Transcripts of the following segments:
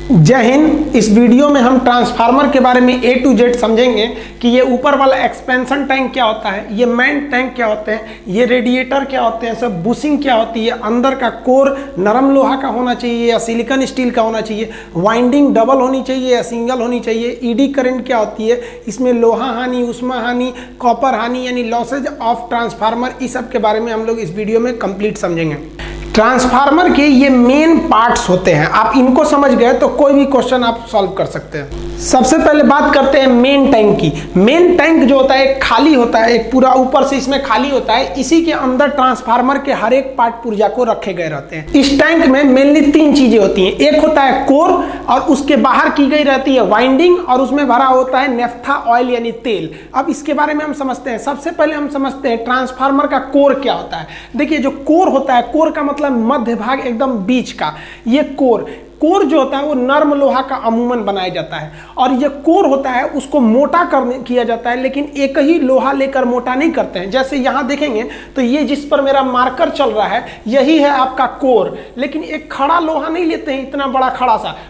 जय हिंद। इस वीडियो में हम ट्रांसफार्मर के बारे में A to Z समझेंगे कि ये ऊपर वाला एक्सपेंशन टैंक क्या होता है, ये मेन टैंक क्या होते हैं, ये रेडिएटर क्या होते हैं, सब बुशिंग क्या होती है, अंदर का कोर नरम लोहा का होना चाहिए या सिलिकॉन स्टील का होना चाहिए, वाइंडिंग डबल होनी चाहिए या सिंगल होनी चाहिए, ईडी करंट क्या होती है, इसमें लोहा हानि, उष्मा हानि, कॉपर हानि यानी लॉसेज ऑफ ट्रांसफार्मर, इस सब के बारे में हम लोग इस वीडियो में कंप्लीट समझेंगे। ट्रांसफार्मर के ये मेन पार्ट्स होते हैं, आप इनको समझ गए तो कोई भी क्वेश्चन आप सॉल्व कर सकते हैं। सबसे पहले बात करते हैं मेन टैंक की। मेन टैंक जो होता है खाली होता है, एक पूरा ऊपर से इसमें खाली होता है, इसी के अंदर ट्रांसफार्मर के हर एक पार्ट पुर्जा को रखे गए रहते हैं। इस टैंक में मेनली तीन चीजें होती हैं, एक होता है कोर और उसके बाहर की गई रहती है वाइंडिंग और उसमें भरा होता है नेफ्था ऑयल यानी तेल। अब इसके बारे में हम समझते हैं। सबसे पहले हम समझते हैं ट्रांसफार्मर का कोर क्या होता है। देखिए जो कोर होता है, कोर का मतलब मध्य भाग एकदम बीच का, ये कोर जो होता है वो नर्म लोहा का अमूमन बनाया जाता है और ये कोर होता है उसको मोटा किया जाता है, लेकिन एक ही लोहा लेकर मोटा नहीं करते हैं। जैसे यहाँ देखेंगे तो ये जिस पर मेरा मार्कर चल रहा है यही है आपका कोर, लेकिन एक खड़ा लोहा नहीं लेते हैं, इतना बड़ा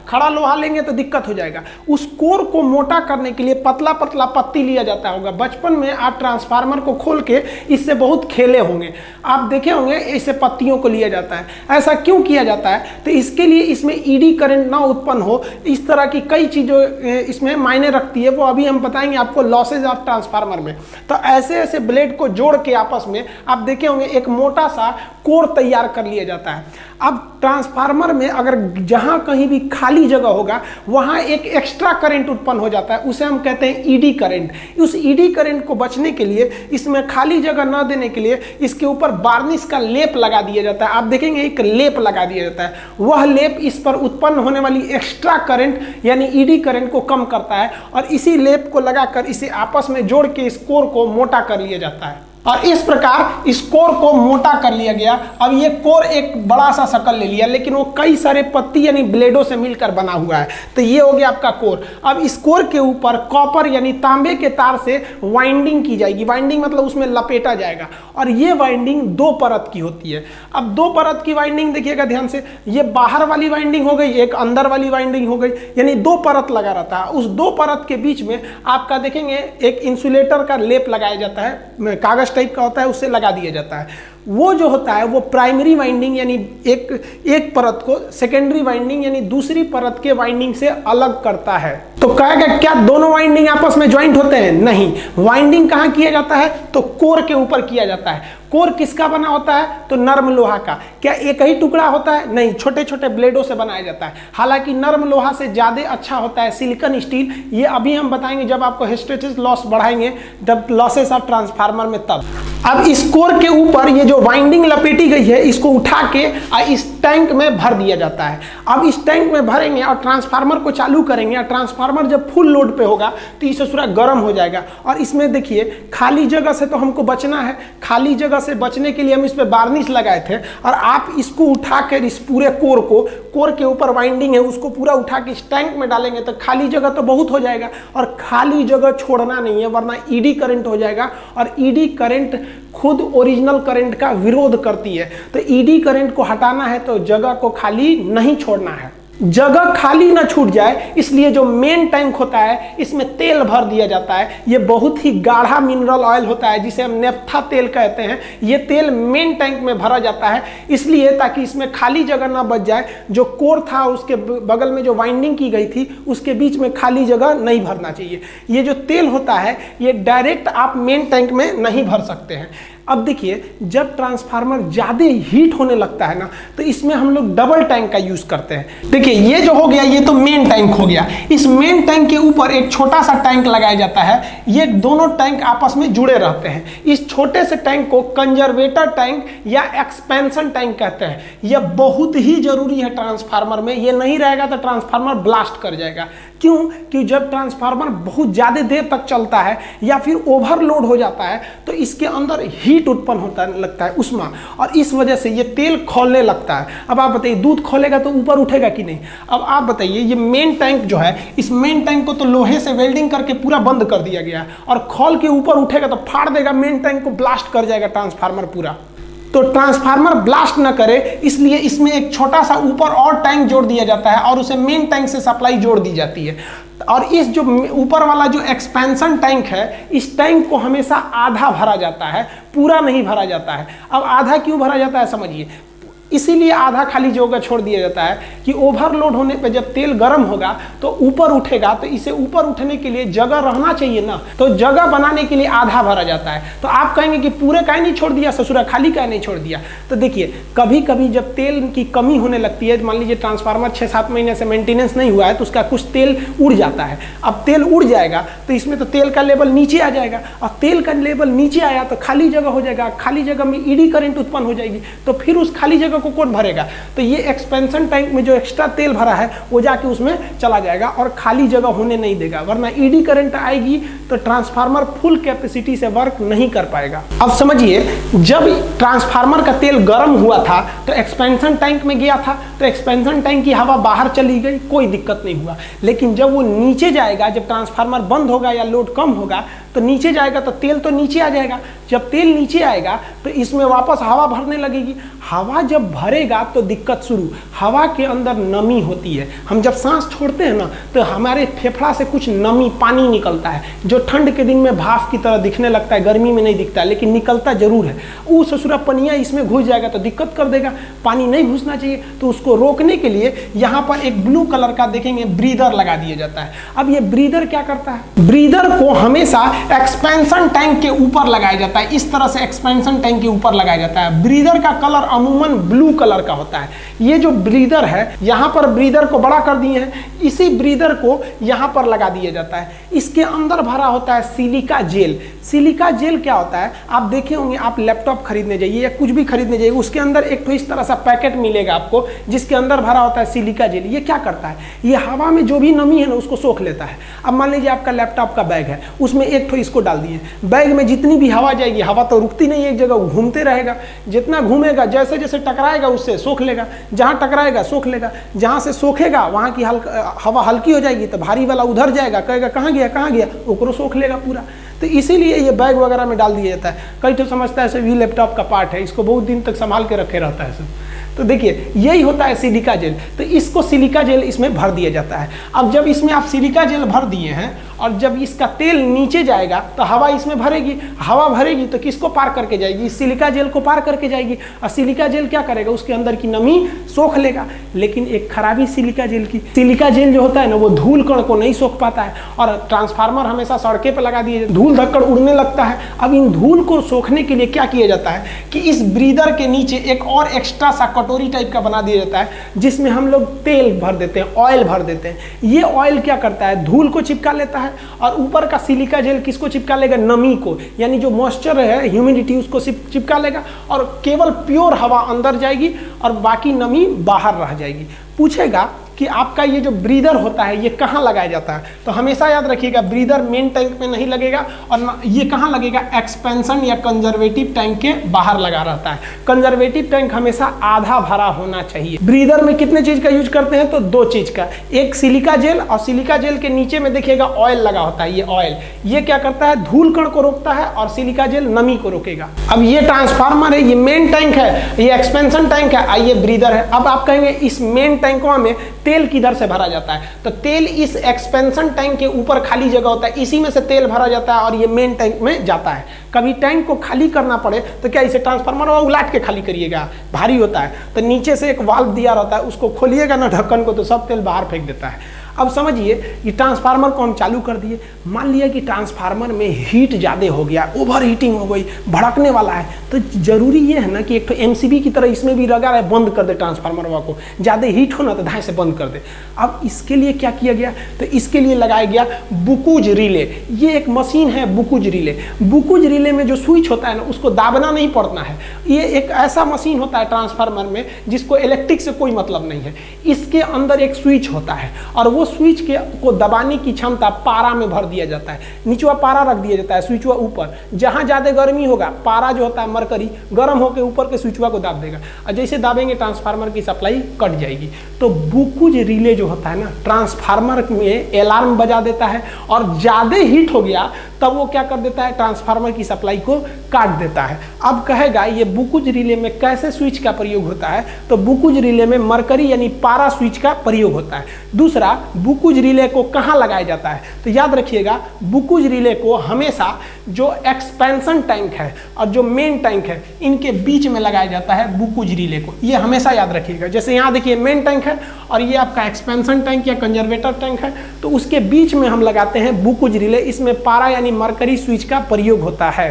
खड़ा लोहा लेंगे तो दिक्कत हो जाएगा। उस कोर को मोटा करने के लिए पतला पतला पत्ती लिया जाता होगा। बचपन में आप ट्रांसफार्मर को खोल के इससे बहुत खेले होंगे, आप देखे होंगे इससे पत्तियों को लिया जाता है। ऐसा क्यों किया जाता है? तो इसके लिए इसमें ईडी करंट ना उत्पन्न हो, इस तरह की कई चीजें इसमें मायने रखती है, वो अभी हम बताएंगे आपको लॉसेज ऑफ ट्रांसफार्मर में। तो ऐसे ऐसे ब्लेड को जोड़ के आपस में आप देखे होंगे एक मोटा सा कोर तैयार कर लिया जाता है। अब ट्रांसफार्मर में अगर जहां कहीं भी खाली जगह होगा वहां एक एक्स्ट्रा करंट उत्पन्न हो जाता है, उसे हम कहते हैं ईडी करंट। उस ईडी करंट को बचने के लिए, इसमें खाली जगह न देने के लिए इसके ऊपर वार्निश का लेप लगा दिया जाता है। आप देखेंगे एक लेप लगा दिया जाता है, वह लेप इस पर उत्पन्न होने वाली एक्स्ट्रा करंट यानी ईडी करंट को कम करता है और इसी लेप को लगाकर इसे आपस में जोड़ के इस कोर को मोटा कर लिया जाता है और इस प्रकार इस कोर को मोटा कर लिया गया। अब ये कोर एक बड़ा सा शकल ले लिया, लेकिन वो कई सारे पत्ती यानी ब्लेडों से मिलकर बना हुआ है। तो ये हो गया आपका कोर। अब इस कोर के ऊपर कॉपर यानी तांबे के तार से वाइंडिंग की जाएगी। वाइंडिंग मतलब उसमें लपेटा जाएगा और ये वाइंडिंग दो परत की होती है। अब दो परत की वाइंडिंग देखिएगा ध्यान से, ये बाहर वाली वाइंडिंग हो गई, एक अंदर वाली वाइंडिंग हो गई, यानी दो परत लगा रहता है। उस दो परत के बीच में आपका देखेंगे एक इंसुलेटर का लेप लगाया जाता है, कागज टाइप का होता है, उससे लगा दिया जाता है। वो जो होता है वो प्राइमरी वाइंडिंग यानी एक परत को सेकेंडरी वाइंडिंग यानी दूसरी परत के वाइंडिंग से अलग करता है। तो कहेगा क्या दोनों वाइंडिंग आपस में ज्वाइंट होते हैं? नहीं, वाइंडिंग कहाँ किया जाता है? तो कोर के ऊपर किया जाता है। कोर किसका बना होता है? तो नर्म लोहा का। क्या एक ही टुकड़ा होता है? नहीं, छोटे छोटे ब्लेडों से बनाया जाता है। हालांकि नर्म लोहा से ज्यादा अच्छा होता है सिलिकॉन स्टील, ये अभी हम बताएंगे जब आपको हिस्टैरिसीस लॉस बढ़ाएंगे, जब लॉसेस ऑफ ट्रांसफार्मर में। तब अब इस कोर के ऊपर ये जो वाइंडिंग लपेटी गई है इसको उठा के इस टैंक में भर दिया जाता है। अब इस टैंक में भरेंगे और ट्रांसफार्मर को चालू करेंगे और ट्रांसफार्मर जब फुल लोड पे होगा तो ये पूरा गर्म हो जाएगा। और इसमें देखिए खाली जगह से तो हमको बचना है, खाली जगह से बचने के लिए हम इस पे वार्निश लगाए थे और आप इसको उठाकर इस पूरे कोर के ऊपर वाइंडिंग है उसको पूरा उठा के इस टैंक में डालेंगे तो खाली जगह तो बहुत हो जाएगा और खाली जगह छोड़ना नहीं है, वरना ईडी करंट हो जाएगा और ईडी करंट खुद ओरिजिनल करंट का विरोध करती है। तो ईडी करंट को हटाना है तो जगह को खाली नहीं छोड़ना है, जगह खाली ना छूट जाए, इसलिए जो मेन टैंक होता है इसमें तेल भर दिया जाता है। ये बहुत ही गाढ़ा मिनरल ऑयल होता है जिसे हम नेफ्था तेल कहते हैं। ये तेल मेन टैंक में भरा जाता है इसलिए ताकि इसमें खाली जगह ना बच जाए। जो कोर था उसके बगल में जो वाइंडिंग की गई थी उसके बीच में खाली जगह नहीं भरना चाहिए। ये जो तेल होता है ये डायरेक्ट आप मेन टैंक में नहीं भर सकते हैं। अब देखिए जब ट्रांसफार्मर ज़्यादा हीट होने लगता है ना तो इसमें हम लोग डबल टैंक का यूज़ करते हैं। देखिए ये जो हो गया ये तो मेन टैंक हो गया, इस मेन टैंक के ऊपर एक छोटा सा टैंक लगाया जाता है। ये दोनों टैंक आपस में जुड़े रहते हैं। इस छोटे से टैंक को कंजर्वेटर टैंक या एक्सपेंशन टैंक कहते हैं। यह बहुत ही जरूरी है ट्रांसफार्मर में, ये नहीं रहेगा तो ट्रांसफार्मर ब्लास्ट कर जाएगा। क्यों? कि जब ट्रांसफार्मर बहुत ज़्यादा देर तक चलता है या फिर ओवरलोड हो जाता है तो इसके अंदर हीट उत्पन्न होता लगता है, उष्मा, और इस वजह से ये तेल खौलने लगता है। अब आप बताइए दूध खौलेगा तो ऊपर उठेगा कि नहीं? अब आप बताइए ये मेन टैंक जो है, इस मेन टैंक को तो लोहे से वेल्डिंग करके पूरा बंद कर दिया गया और खौल के ऊपर उठेगा तो फाड़ देगा मेन टैंक को, ब्लास्ट कर जाएगा ट्रांसफार्मर पूरा। तो ट्रांसफार्मर ब्लास्ट न करे, इसलिए इसमें एक छोटा सा ऊपर और टैंक जोड़ दिया जाता है और उसे मेन टैंक से सप्लाई जोड़ दी जाती है। और इस जो ऊपर वाला जो एक्सपेंशन टैंक है, इस टैंक को हमेशा आधा भरा जाता है, पूरा नहीं भरा जाता है। अब आधा क्यों भरा जाता है समझिए, इसीलिए आधा खाली जगह छोड़ दिया जाता है कि ओवरलोड होने पे जब तेल गर्म होगा तो ऊपर उठेगा, तो इसे ऊपर उठने के लिए जगह रहना चाहिए ना, तो जगह बनाने के लिए आधा भरा जाता है। तो आप कहेंगे कि पूरे काहे नहीं छोड़ दिया ससुरा, खाली काहे नहीं छोड़ दिया। तो देखिए कभी कभी जब तेल की कमी होने लगती है, मान लीजिए ट्रांसफार्मर 6-7 महीने से मेंटेनेंस नहीं हुआ है, तो उसका कुछ तेल उड़ जाता है। अब तेल उड़ जाएगा तो इसमें तो तेल का लेवल नीचे आ जाएगा, और तेल का लेवल नीचे आया तो खाली जगह हो जाएगा, खाली जगह में ईडी करंट उत्पन्न हो जाएगी, तो फिर उस खाली जगह को कौन भरेगा। तो ये एक्सपेंशन टैंक में जो एक्स्ट्रा तेल भरा है वो जाके उसमें चला जाएगा और खाली जगह होने नहीं देगा, वरना ईडी करंट आएगी तो ट्रांसफार्मर फुल कैपेसिटी से वर्क नहीं कर पाएगा। अब समझिए जब ट्रांसफार्मर का तेल गर्म हुआ था तो एक्सपेंशन टैंक में गया था, तो एक्सपेंशन टैंक की हवा बाहर चली गई, कोई दिक्कत नहीं हुआ। लेकिन जब वो नीचे जाएगा, जब ट्रांसफार्मर बंद होगा या लोड कम होगा तो नीचे जाएगा, तो तेल तो नीचे आ जाएगा। जब तेल नीचे आएगा तो इसमें वापस हवा भरने लगेगी। हवा जब भरेगा तो दिक्कत शुरू। हवा के अंदर नमी होती है, हम जब सांस छोड़ते हैं ना तो हमारे फेफड़ा से कुछ नमी पानी निकलता है, जो ठंड के दिन में भाप की तरह दिखने लगता है, गर्मी में नहीं दिखता है, लेकिन निकलता जरूर है। वो ससुरा पनिया इसमें घुस जाएगा तो दिक्कत कर देगा, पानी नहीं घुसना चाहिए। तो उसको रोकने के लिए यहाँ पर एक ब्लू कलर का देखेंगे ब्रीदर लगा दिया जाता है। अब ये ब्रीदर क्या करता है, ब्रीदर को हमेशा एक्सपेंशन टैंक के ऊपर लगाया जाता है, इस तरह से एक्सपेंशन टैंक के ऊपर लगाया जाता है। ब्रीदर का कलर अमूमन ब्लू कलर का होता है। ये जो ब्रीदर है, यहाँ पर ब्रीदर को बड़ा कर दिए हैं, इसी ब्रीदर को यहाँ पर लगा दिया जाता है। इसके अंदर भरा होता है सिलिका जेल। सिलिका जेल क्या होता है, आप देखे होंगे, आप लैपटॉप खरीदने जाइए या कुछ भी खरीदने जाइए, उसके अंदर एक तो इस तरह सा पैकेट मिलेगा आपको जिसके अंदर भरा होता है सिलिका जेल। ये क्या करता है, ये हवा में जो भी नमी है ना उसको सोख लेता है। अब मान लीजिए आपका लैपटॉप का बैग है, उसमें एक तो इसको डाल दिए, बैग में जितनी भी हवा जाएगी, हवा तो रुकती नहीं एक जगह, घूमते रहेगा, जितना घूमेगा जैसे जैसे टकराएगा उससे सोख लेगा, जहाँ टकराएगा सोख लेगा, जहाँ से सोखेगा वहाँ की हवा हल्की हो जाएगी तो भारी वाला उधर जाएगा, कहेगा कहाँ गया, ओकरो सोख लेगा पूरा। तो इसीलिए ये बैग वगैरह में डाल दिया जाता है। कई तो समझता है भी लैपटॉप का पार्ट है, इसको बहुत दिन तक संभाल के रखे रहता है सब। तो देखिए यही होता है सिलिका जेल। तो इसको सिलिका जेल इसमें भर दिया जाता है। अब जब इसमें आप सिलिका जेल भर दिए हैं और जब इसका तेल नीचे जाएगा तो हवा इसमें भरेगी, हवा भरेगी तो किसको पार करके जाएगी, सिलिका जेल को पार करके जाएगी। और सिलिका जेल क्या करेगा, उसके अंदर की नमी सोख लेगा। लेकिन एक खराबी सिलिका जेल की, सिलिका जेल जो होता है ना वो धूल कण को नहीं सोख पाता है, और ट्रांसफार्मर हमेशा सड़के पर लगा दिए, धूल धक्कड़ उड़ने लगता है। अब इन धूल को सोखने के लिए क्या किया जाता है कि इस ब्रीदर के नीचे एक और एक्स्ट्रा सा कटोरी टाइप का बना दिया जाता है, जिसमें हम लोग तेल भर देते हैं, ऑयल भर देते हैं। ये ऑयल क्या करता है, धूल को चिपका लेता है, और ऊपर का सिलिका जेल किसको चिपका लेगा, नमी को, यानी जो मॉइस्चर है, ह्यूमिडिटी, उसको चिपका लेगा, और केवल प्योर हवा अंदर जाएगी और बाकी नमी बाहर रह जाएगी। पूछेगा कि आपका ये जो ब्रीदर होता है ये कहाँ लगाया जाता है, तो हमेशा याद रखिएगा ब्रीदर मेन टैंक में नहीं लगेगा, और ये कहाँ लगेगा, एक्सपेंशन या कंजर्वेटिव टैंक के बाहर लगा रहता है। कंजर्वेटिव टैंक हमेशा आधा भरा होना चाहिए। ब्रीदर में कितने चीज का यूज करते हैं, तो 2 चीज का, एक सिलिका जेल, और सिलिका जेल के नीचे में देखिएगा ऑयल लगा होता है। ये ऑयल ये क्या करता है, धूल कण को रोकता है, और सिलिका जेल नमी को रोकेगा। अब ये ट्रांसफार्मर है, ये मेन टैंक है, ये एक्सपेंशन टैंक है, आइए ब्रीदर है। अब आप कहेंगे इस मेन टैंकों में तेल किधर से भरा जाता है, तो तेल इस एक्सपेंशन टैंक के ऊपर खाली जगह होता है, इसी में से तेल भरा जाता है और ये मेन टैंक में जाता है। कभी टैंक को खाली करना पड़े तो क्या इसे ट्रांसफार्मर उलाट के खाली करिएगा, भारी होता है, तो नीचे से एक वाल्व दिया रहता है, उसको खोलिएगा ना ढक्कन को, तो सब तेल बाहर फेंक देता है। अब समझिए कि ट्रांसफार्मर को हम चालू कर दिए, मान लिया कि ट्रांसफार्मर में हीट ज़्यादा हो गया, ओवर हीटिंग हो गई, भड़कने वाला है, तो जरूरी ये है ना कि एक तो एमसीबी की तरह इसमें भी लगा रहे, बंद कर दे ट्रांसफार्मर को, ज़्यादा हीट हो ना तो धाए से बंद कर दे। अब इसके लिए क्या किया गया, तो इसके लिए लगाया गया बुकुज रिले। ये एक मशीन है बुकुज रिले। बुकुज रिले में जो स्विच होता है ना उसको दाबना नहीं पड़ता है। ये एक ऐसा मशीन होता है ट्रांसफार्मर में जिसको इलेक्ट्रिक से कोई मतलब नहीं है। इसके अंदर एक स्विच होता है और वो स्विच को दबाने की क्षमता पारा में भर दिया जाता है। निचवा पारा रख दिया जाता है, स्विचवा ऊपर, जहां ज्यादा गर्मी होगा पारा जो होता है मरकरी गर्म होकर ऊपर के स्विचवा को दाब देगा, और जैसे दाबेंगे ट्रांसफार्मर की सप्लाई कट जाएगी। तो बुकुज रिले जो होता है ना, ट्रांसफार्मर में अलार्म बजा देता है, और ज्यादा हीट हो गया तब वो क्या कर देता है, ट्रांसफार्मर की सप्लाई को काट देता है। अब कहेगा ये बुकुज रिले में कैसे स्विच का प्रयोग होता है, तो बुकुज रिले में मरकरी यानी पारा स्विच का प्रयोग होता है। दूसरा, बुकुज रिले को कहाँ लगाया जाता है, तो याद रखिएगा बुकुज रिले को हमेशा जो एक्सपेंशन टैंक है और जो मेन टैंक है इनके बीच में लगाया जाता है बुकुज रिले को, ये हमेशा याद रखिएगा। जैसे यहाँ देखिए मेन टैंक है और ये आपका एक्सपेंशन टैंक या कंजर्वेटर टैंक है, तो उसके बीच में हम लगाते हैं बुकुज रिले, इसमें पारा यानी मरकरी स्विच का प्रयोग होता है।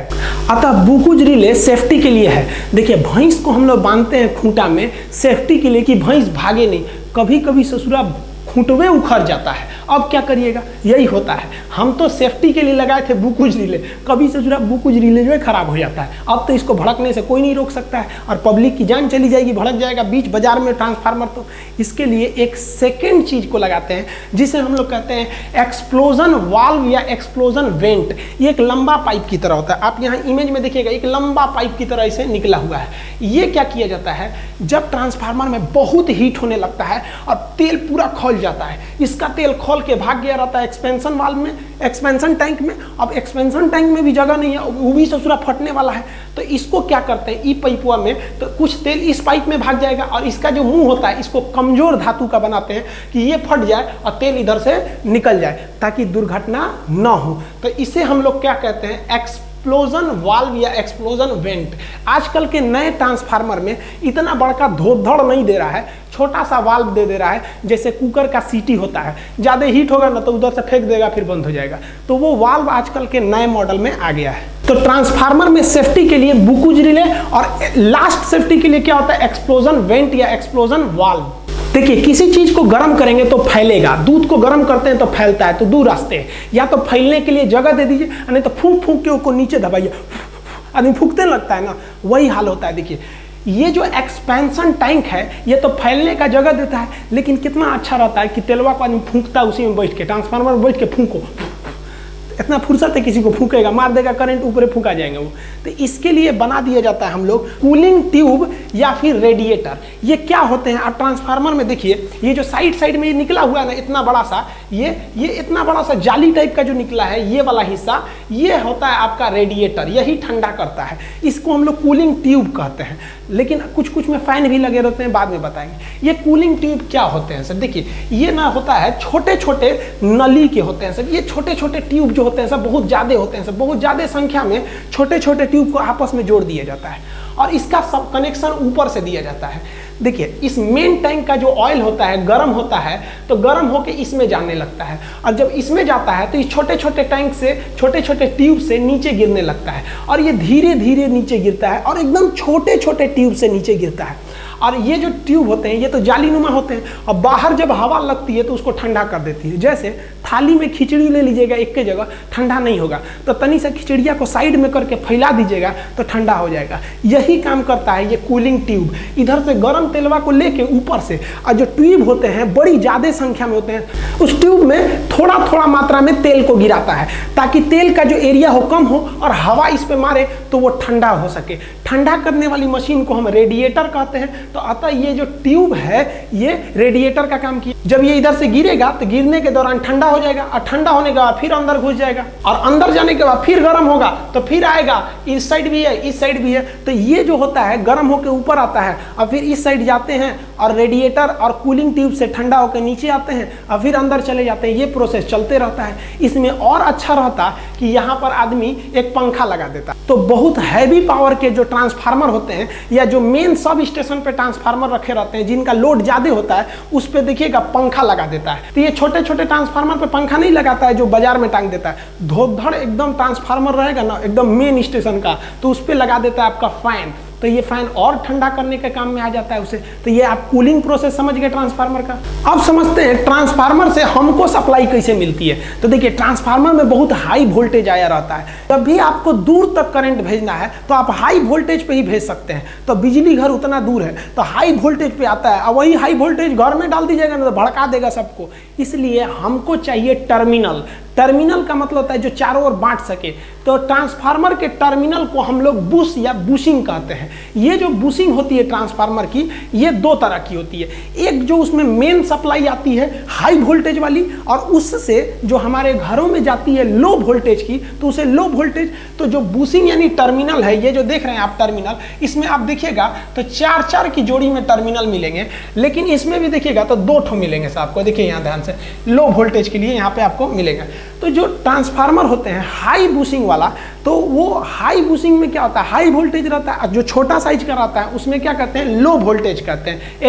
अतः बुकुज रिले सेफ्टी के लिए है। देखिए भैंस को हम लोग बांधते हैं खूंटा में सेफ्टी के लिए कि भैंस भागे नहीं, कभी कभी ससुरा खूंटवे उखड़ जाता है, अब क्या करिएगा, यही होता है। हम तो सेफ्टी के लिए लगाए थे बुकुज रिले, कभी ससुरा बुकुज रिले जो है खराब हो जाता है, अब तो इसको भड़कने से कोई नहीं रोक सकता है और पब्लिक की जान चली जाएगी, भड़क जाएगा बीच बाजार में ट्रांसफार्मर। तो इसके लिए एक सेकेंड चीज को लगाते हैं जिसे हम लोग कहते हैं एक्सप्लोजन वाल्व या एक्सप्लोजन वेंट। ये एक लंबा पाइप की तरह होता है, आप यहाँ इमेज में देखिएगा एक लंबा पाइप की तरह इसे निकला हुआ है। ये क्या किया जाता है, जब ट्रांसफार्मर में बहुत हीट होने लगता है और तेल पूरा खौल जाता है, इसका तेल खोल के भाग गया रहता है एक्सपेंशन वाल्व में, एक्सपेंशन टैंक में। अब एक्सपेंशन टैंक में भी जगह नहीं है, वो भी ससुरा फटने वाला है, तो इसको क्या करते हैं, ई पाइपुआ में तो कुछ तेल इस पाइप में भाग जाएगा और इसका जो मुंह होता है इसको कमजोर धातु का बनाते हैं कि ये फट जाए और तेल इधर से निकल जाए ताकि दुर्घटना ना हो। तो इसे हम लोग क्या कहते हैं, एक्सप्लोजन वाल्व या एक्सप्लोजन वेंट। आजकल के नए ट्रांसफार्मर में इतना बड़का धोधड़ नहीं दे रहा है, छोटा सा वाल्व दे रहा है, जैसे कुकर का सीटी होता है, ज़्यादा हीट होगा ना तो उधर से फेंक देगा फिर बंद हो जाएगा, तो वो वाल्व आजकल के नए मॉडल में आ गया है। तो ट्रांसफार्मर में सेफ्टी के लिए बुकुज रिले और लास्ट सेफ्टी के लिए क्या होता है, एक्सप्लोजन वेंट या एक्सप्लोजन वाल्व। देखिए किसी चीज को गर्म करेंगे तो फैलेगा, दूध को गर्म करते हैं तो फैलता है, तो दो रास्ते हैं, या तो फैलने के लिए जगह दे दीजिए, नहीं तो फूंक फूंक के उसको नीचे दबाइए, आदमी फूंकते लगता है ना, वही हाल होता है। देखिए ये जो एक्सपेंशन टैंक है ये तो फैलने का जगह देता है, लेकिन कितना अच्छा रहता है कि तेलवा को आदमी फूंकता है उसी में बैठ के, ट्रांसफार्मर में बैठ के फूंको, इतना फुर्सत है किसी को फूकेगा, मार देगा करंट, ऊपर फूका जाएंगे वो। तो इसके लिए बना दिया जाता है हम लोग कूलिंग ट्यूब या फिर रेडिएटर। ये क्या होते हैं, आप ट्रांसफार्मर में देखिए ये जो साइड में ये निकला हुआ है ना इतना बड़ा सा, ये इतना बड़ा सा जाली टाइप का जो निकला है ये वाला हिस्सा, ये होता है आपका रेडिएटर, यही ठंडा करता है, इसको हम लोग कूलिंग ट्यूब कहते हैं। लेकिन कुछ में फैन भी लगे रहते हैं, बाद में बताएंगे। ये कूलिंग ट्यूब क्या होते हैं सर, देखिए ये ना होता है छोटे छोटे नली के होते हैं सर, ये छोटे छोटे ट्यूब जो होते हैं सब बहुत ज़्यादा होते हैं सर, बहुत ज़्यादा संख्या में छोटे छोटे ट्यूब को आपस में जोड़ दिया जाता है और इसका सब कनेक्शन ऊपर से दिया जाता है। देखिए इस मेन टैंक का जो ऑयल होता है गर्म होता है तो गर्म होकर इसमें जाने लगता है, और जब इसमें जाता है तो इस छोटे छोटे टैंक से, छोटे छोटे ट्यूब से नीचे गिरने लगता है, और ये धीरे धीरे नीचे गिरता है और एकदम छोटे छोटे ट्यूब से नीचे गिरता है। और ये जो ट्यूब होते हैं ये तो जालीनुमा होते हैं, और बाहर जब हवा लगती है तो उसको ठंडा कर देती है। जैसे थाली में खिचड़ी ले लीजिएगा एक के जगह, ठंडा नहीं होगा, तो तनी सा खिचड़िया को साइड में करके फैला दीजिएगा तो ठंडा हो जाएगा। यही काम करता है ये कूलिंग ट्यूब, इधर से गर्म तेलवा को लेके ऊपर से, और जो ट्यूब होते हैं बड़ी ज़्यादा संख्या में होते हैं, उस ट्यूब में थोड़ा थोड़ा मात्रा में तेल को गिराता है ताकि तेल का जो एरिया हो कम हो और हवा इस पे मारे तो वो ठंडा हो सके। ठंडा करने वाली मशीन को हम रेडिएटर कहते हैं। तो अतः ये जो ट्यूब है ये रेडिएटर का काम किया। जब ये इधर से गिरेगा तो गिरने के दौरान ठंडा हो जाएगा, और ठंडा होने के बाद फिर अंदर घुस जाएगा, और अंदर जाने के बाद फिर गर्म होगा तो फिर आएगा, इस साइड भी है इस साइड भी है, तो ये जो होता है गर्म होकर ऊपर आता है और फिर इस साइड जाते हैं और रेडिएटर और कूलिंग ट्यूब से ठंडा होकर नीचे आते हैं और फिर अंदर चले जाते हैं। ये प्रोसेस चलते रहता है। इसमें और अच्छा रहता कि यहाँ पर आदमी एक पंखा लगा देता, तो बहुत हैवी पावर के जो ट्रांसफार्मर होते हैं या जो मेन सब स्टेशन पे ट्रांसफार्मर रखे रहते हैं जिनका लोड ज्यादा होता है उस पे देखिएगा पंखा लगा देता है। तो ये छोटे छोटे ट्रांसफार्मर पे पंखा नहीं लगाता है जो बाजार में टांग देता है, धोधड़ एकदम ट्रांसफार्मर रहेगा ना एकदम मेन स्टेशन का, तो उस पे लगा देता है आपका फैन, तो ये फैन और ठंडा करने के काम में आ जाता है उसे। तो ये आप कूलिंग प्रोसेस समझ गए ट्रांसफार्मर का। अब समझते हैं ट्रांसफार्मर से हमको सप्लाई कैसे मिलती है। तो देखिए ट्रांसफार्मर में बहुत हाई वोल्टेज आया रहता है, जब भी आपको दूर तक करंट भेजना है तो आप हाई वोल्टेज पे ही भेज सकते हैं। तो बिजली घर उतना दूर है तो हाई वोल्टेज पे आता है, और वही हाई वोल्टेज घर में डाल दीजिएगा ना तो भड़का देगा सबको। इसलिए हमको चाहिए टर्मिनल। टर्मिनल का मतलब होता है जो चारों ओर बांट सके। तो ट्रांसफार्मर के टर्मिनल को हम लोग बुश या बुशिंग कहते हैं। ये जो बुशिंग होती है ट्रांसफार्मर की, ये दो तरह की होती है। एक जो उसमें मेन सप्लाई आती है हाई वोल्टेज वाली, और उससे जो हमारे घरों में जाती है लो वोल्टेज की, तो उसे लो वोल्टेज। तो जो बुशिंग यानी टर्मिनल है, ये जो देख रहे हैं आप टर्मिनल, इसमें आप देखिएगा तो 4-4 की जोड़ी में टर्मिनल मिलेंगे, लेकिन इसमें भी देखिएगा तो 2 ठो मिलेंगे आपको। देखिए यहाँ ध्यान से, लो वोल्टेज के लिए यहाँ पे आपको मिलेगा। तो जो ट्रांसफार्मर होते हैं हाई बुशिंग वाला, तो वो हाई बुशिंग में क्या होता है, हाई वोल्टेज रहता है। जो छोटा साइज का रहता है उसमें क्या कहते हैं, लो वोल्टेज कहते हैं।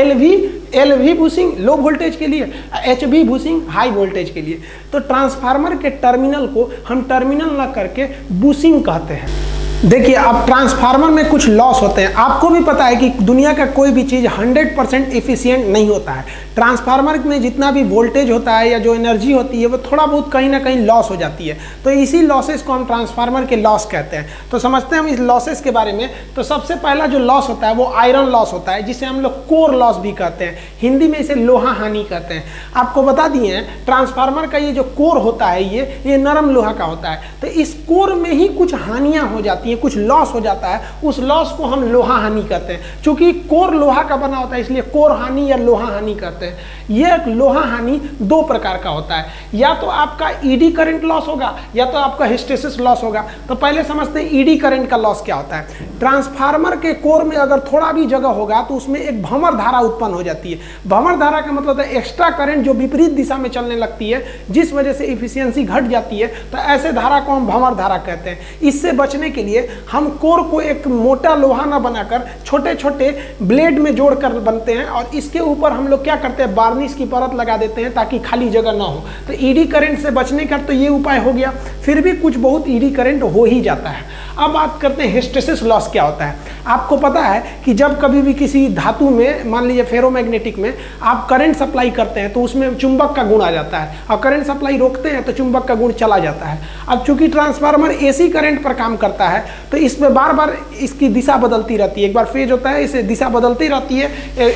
एलवी बुशिंग लो वोल्टेज के लिए, एचवी बुशिंग हाई वोल्टेज के लिए। तो ट्रांसफार्मर के टर्मिनल को हम टर्मिनल ना करके बुशिंग कहते हैं। देखिए, अब ट्रांसफार्मर में कुछ लॉस होते हैं। आपको भी पता है कि दुनिया का कोई भी चीज़ 100% एफिशिएंट नहीं होता है। ट्रांसफार्मर में जितना भी वोल्टेज होता है या जो एनर्जी होती है, वो थोड़ा बहुत कहीं ना कहीं लॉस हो जाती है। तो इसी लॉसेस को हम ट्रांसफार्मर के लॉस कहते हैं। तो समझते हैं हम इस लॉसेस के बारे में। तो सबसे पहला जो लॉस होता है वो आयरन लॉस होता है, जिसे हम लोग कोर लॉस भी कहते हैं। हिंदी में इसे लोहा हानि कहते हैं। आपको बता दिए हैं, ट्रांसफार्मर का ये जो कोर होता है, ये नरम लोहा का होता है। तो इस कोर में ही कुछ हानियां हो जाती हैं, कुछ लॉस हो जाता है। उस लॉस को हम लोहा हानि कहते हैं। चूंकि कोर लोहा का बना होता है, इसलिए कोर हानि या लोहा हानि कहते हैं। यह लोहा हानि 2 प्रकार का होता है। या तो आपका ईडी करंट लॉस होगा, या तो आपका हिस्टेरिसिस लॉस होगा। तो पहले समझते हैं ईडी करंट का लॉस क्या होता है। ट्रांसफार्मर के कोर में अगर थोड़ा भी जगह होगा तो उसमें एक भंवर धारा उत्पन्न हो जाती है। भंवर धारा का मतलब है एक्स्ट्रा करंट जो विपरीत दिशा में चलने लगती है, जिस वजह से इफिशियंसी घट जाती है। तो ऐसे धारा को हम भंवर धारा कहते हैं। इससे बचने के लिए हम कोर को एक मोटा लोहा ना बनाकर छोटे छोटे ब्लेड में जोड़कर बनते हैं, और इसके ऊपर हम लोग क्या करते हैं, वार्निश की परत लगा देते हैं ताकि खाली जगह ना हो। तो ईडी करंट से बचने का तो ये उपाय हो गया। फिर भी कुछ बहुत ईडी करंट हो ही जाता है। अब बात करते हैं हिस्टेरिसिस लॉस क्या होता है। आपको पता है कि जब कभी भी किसी धातु में, मान लीजिए फेरोमैग्नेटिक में, आप करंट सप्लाई करते हैं तो उसमें चुंबक का गुण आ जाता है, और करंट सप्लाई रोकते हैं तो चुंबक का गुण चला जाता है। अब चूंकि ट्रांसफार्मर एसी करंट पर काम करता है, तो इसमें बार बार इसकी दिशा बदलती रहती है। एक बार फेज होता है, इसे दिशा बदलती रहती है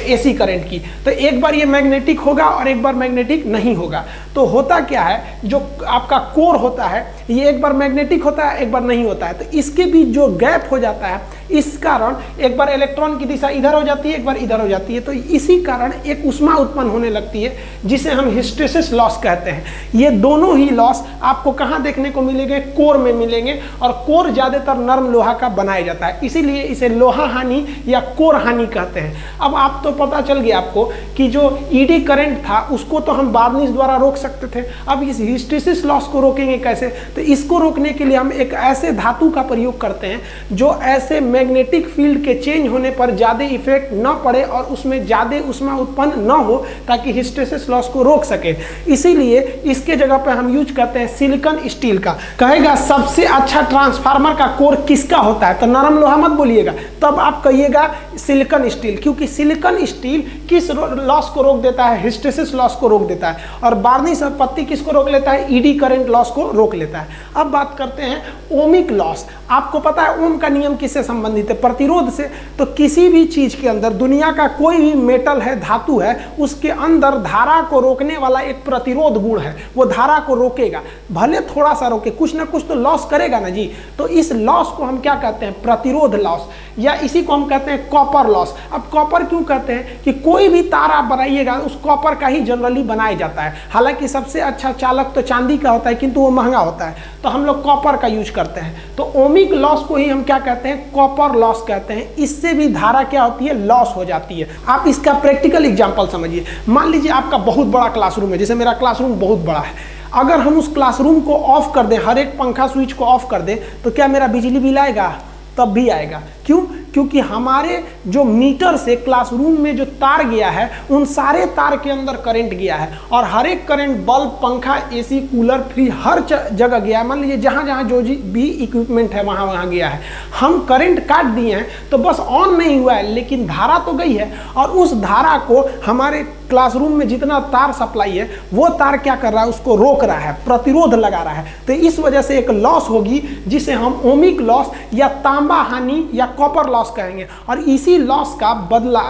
एसी करंट की। तो एक बार ये मैग्नेटिक होगा और एक बार मैग्नेटिक नहीं होगा। तो होता क्या है, जो आपका कोर होता है ये एक बार मैग्नेटिक होता है, एक बार नहीं होता है। तो इसके बीच जो गैप हो जाता है, इस कारण एक बार इलेक्ट्रॉन की दिशा इधर हो जाती है, एक बार इधर हो जाती है। तो इसी कारण एक ऊष्मा उत्पन्न होने लगती है, जिसे हम हिस्टेरिसिस लॉस कहते हैं। ये दोनों ही लॉस आपको कहाँ देखने को मिलेंगे, कोर में मिलेंगे। और कोर ज्यादातर नरम लोहा का बनाया जाता है, इसीलिए इसे लोहा हानि या कोर हानि कहते हैं। अब आप तो पता चल गया आपको कि जो ईडी करंट था उसको तो हम वार्निश द्वारा रोक सकते थे। अब इस हिस्टेरिसिस लॉस को रोकेंगे कैसे? तो इसको रोकने के लिए हम एक ऐसे धातु का प्रयोग करते हैं जो ऐसे मैग्नेटिक फील्ड के चेंज होने पर ज़्यादा इफेक्ट न पड़े और उसमें ज़्यादा ऊष्मा उत्पन्न न हो, ताकि हिस्टेरिसिस लॉस को रोक सके। इसीलिए इसके जगह पर हम यूज करते हैं सिलिकॉन स्टील का। कहेगा सबसे अच्छा ट्रांसफार्मर का कोर किसका होता है, तो नरम लोहा मत बोलिएगा, तब आप कहिएगा सिलिकॉन स्टील। क्योंकि सिलिकॉन स्टील किस लॉस को रोक देता है, हिस्टेरिसिस लॉस को रोक देता है। और वार्निश और पत्ती किसको रोक लेता है, ईडी करंट लॉस को रोक लेता है। अब बात करते हैं ओमिक लॉस। आपको पता है ओम का नियम किससे संबंधित है, प्रतिरोध से। तो किसी भी चीज के अंदर, दुनिया का कोई भी मेटल है, धातु है, उसके अंदर धारा को रोकने वाला एक प्रतिरोध गुण है। वो धारा को रोकेगा, भले थोड़ा सा रोके, कुछ ना कुछ तो लॉस करेगा ना जी। तो इस लॉस को हम क्या कहते हैं, प्रतिरोध लॉस, या इसी को हम कहते हैं कॉपर लॉस। अब कॉपर क्यों कहते हैं कि कोई भी तार आप बनाइएगा उस कॉपर का ही जनरली बनाया जाता है। हालांकि सबसे अच्छा चालक तो चांदी का होता है, किंतु वो महंगा होता है, तो हम लोग कॉपर का यूज करते हैं। तो ओमिक लॉस को ही हम क्या कहते हैं, कॉपर लॉस कहते हैं। इससे भी धारा क्या होती है, लॉस हो जाती है। आप इसका प्रैक्टिकल एग्जांपल समझिए। मान लीजिए आपका बहुत बड़ा क्लासरूम है, जैसे मेरा क्लासरूम बहुत बड़ा है। अगर हम उस क्लासरूम को ऑफ कर दें, हर एक पंखा स्विच को ऑफ कर दें, तो क्या मेरा बिजली बिल आएगा? तब भी आएगा। क्यों? क्योंकि हमारे जो मीटर से क्लासरूम में जो तार गया है, उन सारे तार के अंदर करंट गया है, और हर एक करंट बल्ब, पंखा, एसी, कूलर, फ्रिज हर जगह गया है। मान लीजिए जहाँ जहाँ जो भी इक्विपमेंट है वहाँ वहाँ गया है। हम करंट काट दिए हैं तो बस ऑन नहीं हुआ है, लेकिन धारा तो गई है, और उस धारा को हमारे क्लासरूम में जितना तार सप्लाई है, वो तार क्या कर रहा है, उसको रोक रहा है, प्रतिरोध लगा रहा है। तो इस वजह से एक लॉस होगी, जिसे हम ओमिक लॉस या तांबा हानि या कॉपर लॉस कहेंगे। और इसी लॉस का बदला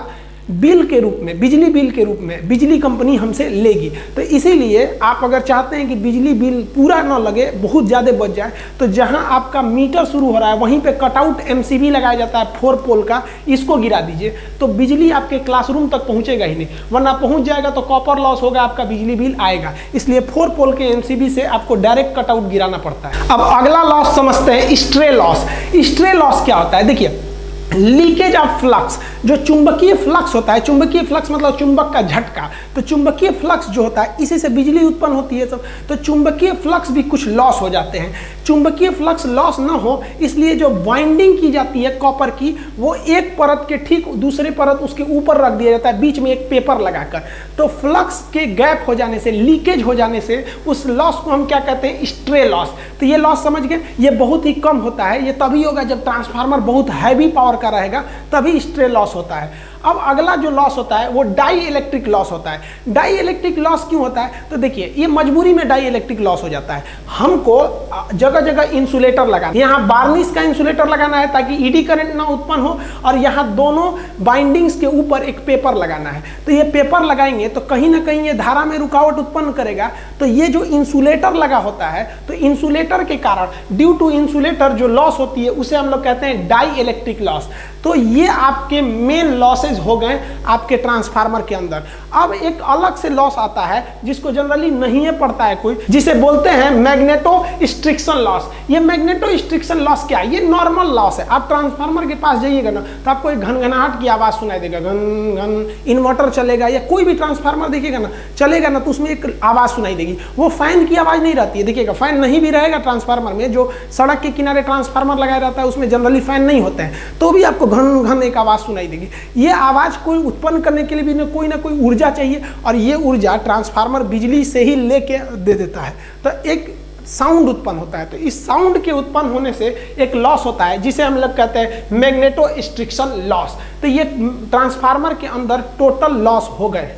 बिल के रूप में, बिजली बिल के रूप में बिजली कंपनी हमसे लेगी। तो इसीलिए आप अगर चाहते हैं कि बिजली बिल पूरा ना लगे, बहुत ज़्यादा बच जाए, तो जहां आपका मीटर शुरू हो रहा है वहीं पे कटआउट एमसीबी लगाया जाता है 4 पोल का, इसको गिरा दीजिए तो बिजली आपके क्लासरूम तक पहुंचेगा ही नहीं, वरना पहुंच जाएगा तो कॉपर लॉस होगा, आपका बिजली बिल आएगा। इसलिए 4 पोल के एमसीबी से आपको डायरेक्ट कटआउट गिराना पड़ता है। अब अगला लॉस समझते हैं, स्ट्रे लॉस। स्ट्रे लॉस क्या होता है? देखिए, लीकेज ऑफ फ्लक्स, जो चुंबकीय फ्लक्स होता है, चुंबकीय फ्लक्स मतलब चुंबक का झटका, तो चुंबकीय फ्लक्स जो होता है इसी से बिजली उत्पन्न होती है सब, तो चुंबकीय फ्लक्स भी कुछ लॉस हो जाते हैं। चुंबकीय फ्लक्स लॉस ना हो इसलिए जो बाइंडिंग की जाती है कॉपर की, वो एक परत के ठीक दूसरे परत उसके ऊपर रख दिया जाता है, बीच में एक पेपर लगाकर। तो फ्लक्स के गैप हो जाने से, लीकेज हो जाने से उस लॉस को हम क्या कहते हैं? Stray loss. तो ये लॉस समझ गए, ये बहुत ही कम होता है, ये तभी होगा जब ट्रांसफार्मर बहुत हैवी पावर का रहेगा, तभी स्ट्रे लॉस होता है। अब अगला जो लॉस होता है वो डाई इलेक्ट्रिक लॉस होता है। डाई इलेक्ट्रिक लॉस क्यों होता है? तो देखिए, ये मजबूरी में डाई इलेक्ट्रिक लॉस हो जाता है। हमको जगह जगह इंसुलेटर लगाना, यहाँ बार्निश का इंसुलेटर लगाना है ताकि ईडी करंट ना उत्पन्न हो, और यहाँ दोनों बाइंडिंग्स के ऊपर एक पेपर लगाना है। तो ये पेपर लगाएंगे तो कहीं ना कहीं ये धारा में रुकावट उत्पन्न करेगा। तो ये जो इंसुलेटर लगा होता है, तो इंसुलेटर के कारण, ड्यू टू इंसुलेटर जो लॉस होती है उसे हम लोग कहते हैं डाई इलेक्ट्रिक लॉस। तो ये आपके मेन लॉसेज हो गए आपके ट्रांसफार्मर के अंदर। अब एक अलग से लॉस आता है जिसको जनरली नहीं पड़ता है कोई, जिसे बोलते हैं मैग्नेटो स्ट्रिक्शन लॉस। ये मैग्नेटो स्ट्रिक्शन लॉस क्या है? ये नॉर्मल लॉस है। आप ट्रांसफार्मर के पास जाइएगा ना तो आपको एक घनघनाहट की आवाज सुनाई देगा, घन घन। इन्वर्टर चलेगा या कोई भी ट्रांसफार्मर देखिएगा ना, चलेगा ना तो उसमें एक आवाज सुनाई देगी, वो फैन की आवाज नहीं रहती है। देखिएगा, फैन नहीं भी रहेगा ट्रांसफार्मर में, जो सड़क के किनारे ट्रांसफार्मर लगाया रहता है उसमें जनरली फैन नहीं होते हैं, तो भी आपको घन घन एक आवाज सुनाई देगी। ये आवाज कोई उत्पन्न करने के लिए भी ना कोई ऊर्जा चाहिए, और ये ऊर्जा ट्रांसफार्मर बिजली से ही लेके दे देता है। तो एक साउंड उत्पन्न होता है। तो इस साउंड के उत्पन्न होने से एक लॉस होता है जिसे हम लोग कहते हैं मैग्नेटो स्ट्रिक्शन लॉस। तो ये ट्रांसफार्मर के अंदर टोटल लॉस हो गए।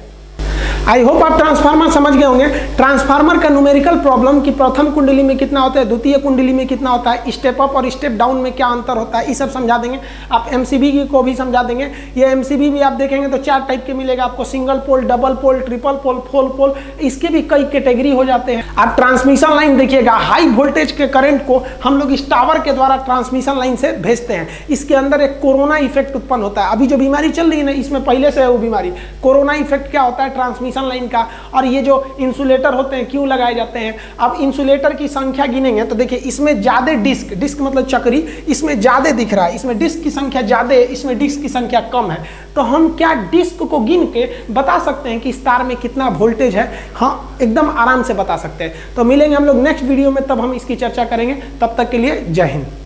आई होप आप ट्रांसफार्मर समझ गए होंगे। ट्रांसफार्मर का न्यूमेरिकल प्रॉब्लम की प्रथम कुंडली में कितना होता है, द्वितीय कुंडली में कितना होता है, स्टेप अप और स्टेप डाउन में क्या अंतर होता है, ये सब समझा देंगे। आप एमसीबी को भी समझा देंगे। ये एमसीबी भी आप देखेंगे तो 4 टाइप के मिलेगा आपको, single pole, double pole, triple pole, 4 pole, इसके भी कई कैटेगरी हो जाते हैं। आप ट्रांसमिशन लाइन देखिएगा, हाई वोल्टेज के करंट को हम लोग इस टावर के द्वारा ट्रांसमिशन लाइन से भेजते हैं। इसके अंदर एक कोरोना इफेक्ट उत्पन्न होता है। अभी जो बीमारी चल रही है ना, इसमें पहले से है वो बीमारी। कोरोना इफेक्ट क्या होता है? ट्रांसमिशन लाइन का। और ये जो इंसुलेटर होते हैं क्यों लगाए जाते हैं? अब इंसुलेटर की संख्या गिनेंगे तो देखिए, इसमें ज्यादा डिस्क, डिस्क मतलब चक्री, इसमें ज्यादा दिख रहा है, इसमें डिस्क की संख्या ज्यादा है, इसमें डिस्क की संख्या कम है। तो हम क्या डिस्क को गिन के बता सकते हैं कि इस तार में कितना वोल्टेज है? हाँ, एकदम आराम से बता सकते हैं। तो मिलेंगे हम लोग नेक्स्ट वीडियो में, तब हम इसकी चर्चा करेंगे। तब तक के लिए जय हिंद।